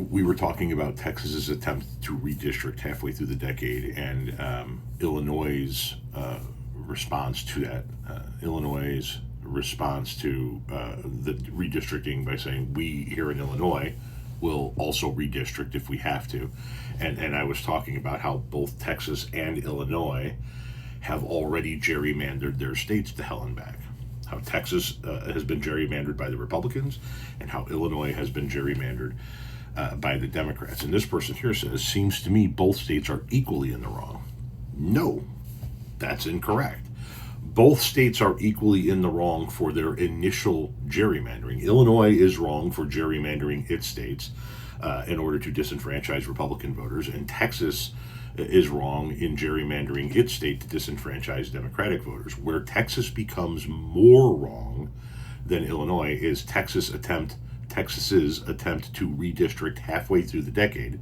we were talking about Texas's attempt to redistrict halfway through the decade, and Illinois' response to that. Illinois' response to the redistricting by saying we here in Illinois will also redistrict if we have to. And I was talking about how both Texas and Illinois have already gerrymandered their states to hell and back. How Texas has been gerrymandered by the Republicans, and how Illinois has been gerrymandered by the Democrats. And this person here says, seems to me both states are equally in the wrong. No, that's incorrect. Both states are equally in the wrong for their initial gerrymandering. Illinois is wrong for gerrymandering its states in order to disenfranchise Republican voters, and Texas is wrong in gerrymandering its state to disenfranchise Democratic voters. Where Texas becomes more wrong than Illinois is Texas's attempt to redistrict halfway through the decade,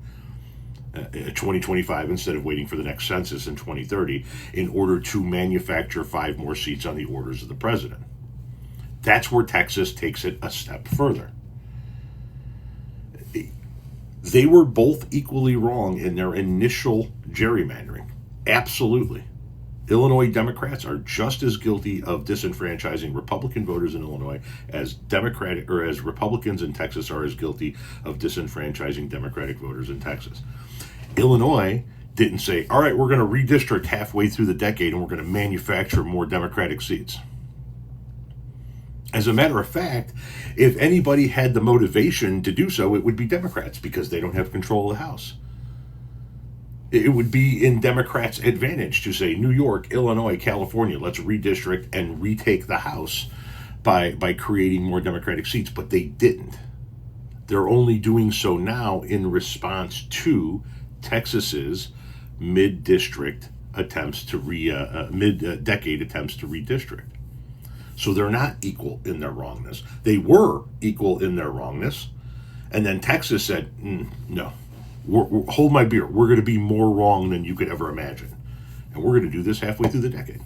2025, instead of waiting for the next census in 2030, in order to manufacture 5 more seats on the orders of the president. That's where Texas takes it a step further. They were both equally wrong in their initial gerrymandering. Absolutely. Illinois Democrats are just as guilty of disenfranchising Republican voters in Illinois as Republicans in Texas are as guilty of disenfranchising Democratic voters in Texas. Illinois didn't say, all right, we're going to redistrict halfway through the decade and we're going to manufacture more Democratic seats. As a matter of fact, if anybody had the motivation to do so, it would be Democrats, because they don't have control of the House. It would be in Democrats' advantage to say, New York, Illinois, California, let's redistrict and retake the House by creating more Democratic seats, but they didn't. They're only doing so now in response to Texas's mid-district attempts to mid-decade attempts to redistrict. So they're not equal in their wrongness. They were equal in their wrongness, and then Texas said, no, hold my beer. We're going to be more wrong than you could ever imagine, and we're going to do this halfway through the decade.